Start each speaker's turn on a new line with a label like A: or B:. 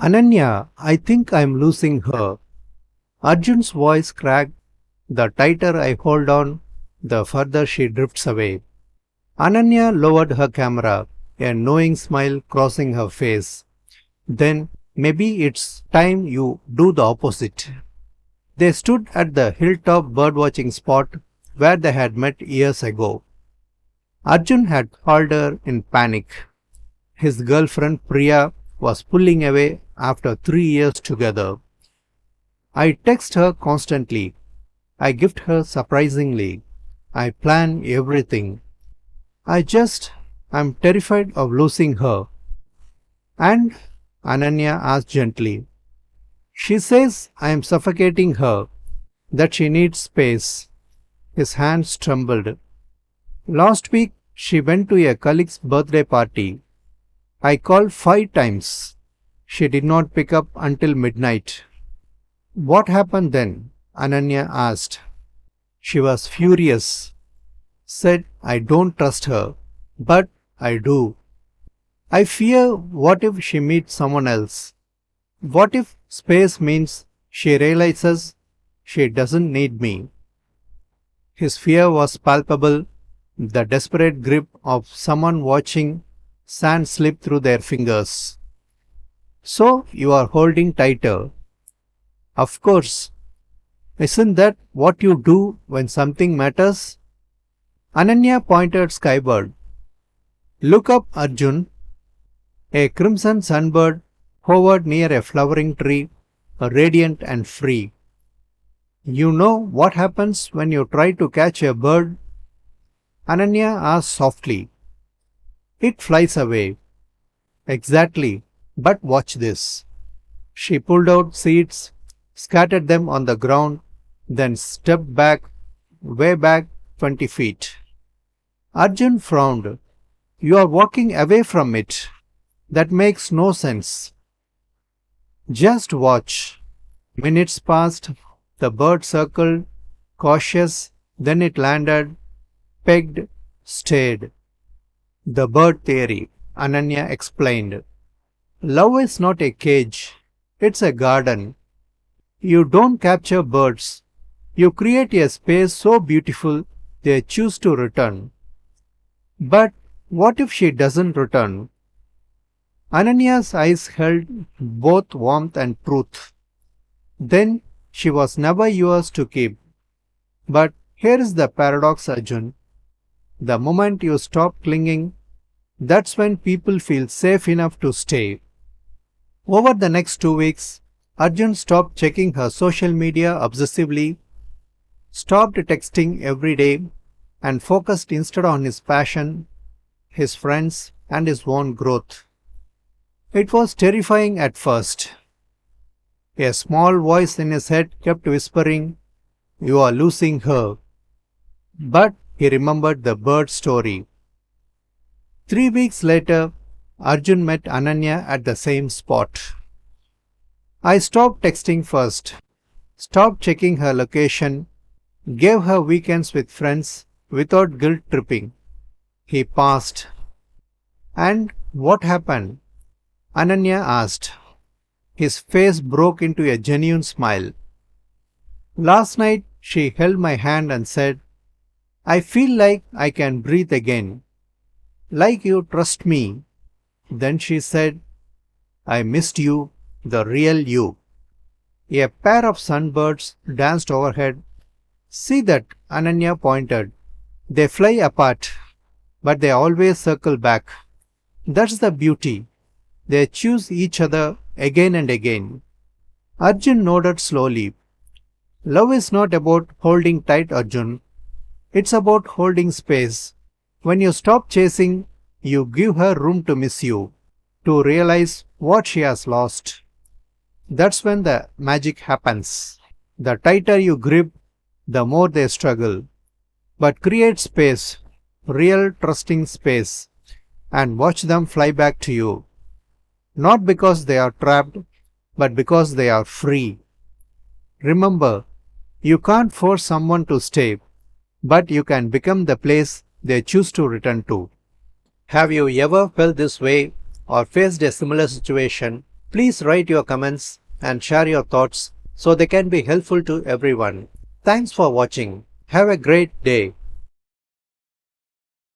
A: Ananya, I think I'm losing her. Arjun's voice cracked. The tighter I hold on, the further she drifts away. Ananya lowered her camera, a knowing smile crossing her face. Then maybe it's time you do the opposite. They stood at the hilltop birdwatching spot where they had met years ago. Arjun had called her in panic. His girlfriend Priya was pulling away after 3 years together. I text her constantly. I gift her surprisingly. I plan everything. I'm terrified of losing her. And Ananya asked gently. She says I am suffocating her, that she needs space. His hands trembled. Last week she went to a colleague's birthday party. I called 5 times. She did not pick up until midnight. What happened then? Ananya asked. She was furious. Said I don't trust her. But I do. I fear what if she meets someone else? What if space means she realizes she doesn't need me? His fear was palpable, the desperate grip of someone watching sand slip through their fingers. So you are holding tighter. Of course. Isn't that what you do when something matters? Ananya pointed skyward. Look up, Arjun. A crimson sunbird hovered near a flowering tree, radiant and free. You know what happens when you try to catch a bird? Ananya asked softly. It flies away. Exactly, but watch this. She pulled out seeds, scattered them on the ground, then stepped back, way back 20 feet. Arjun frowned. You are walking away from it. That makes no sense. Just watch. Minutes passed. The bird circled, cautious, then it landed, pegged, stayed. The bird theory, Ananya explained. Love is not a cage, it's a garden. You don't capture birds. You create a space so beautiful they choose to return. But what if she doesn't return? Ananya's eyes held both warmth and truth. Then she was never yours to keep. But here is the paradox, Arjun. The moment you stop clinging, that's when people feel safe enough to stay. Over the next 2 weeks, Arjun stopped checking her social media obsessively, stopped texting every day, and focused instead on his passion, his friends, and his own growth. It was terrifying at first. A small voice in his head kept whispering, You are losing her. But he remembered the bird story. 3 weeks later, Arjun met Ananya at the same spot. I stopped texting first, stopped checking her location, gave her weekends with friends without guilt tripping. He paused. And what happened? Ananya asked. His face broke into a genuine smile. Last night she held my hand and said, I feel like I can breathe again. Like you trust me. Then she said, I missed you, the real you. A pair of sunbirds danced overhead. See that, Ananya pointed. They fly apart, but they always circle back. That's the beauty. They choose each other again and again. Arjun nodded slowly. Love is not about holding tight, Arjun. It's about holding space. When you stop chasing, you give her room to miss you, to realize what she has lost. That's when the magic happens. The tighter you grip, the more they struggle. But create space, real trusting space, and watch them fly back to you. Not because they are trapped, but because they are free. Remember, you can't force someone to stay, but you can become the place they choose to return to. Have you ever felt this way or faced a similar situation? Please write your comments and share your thoughts so they can be helpful to everyone. Thanks for watching. Have a great day.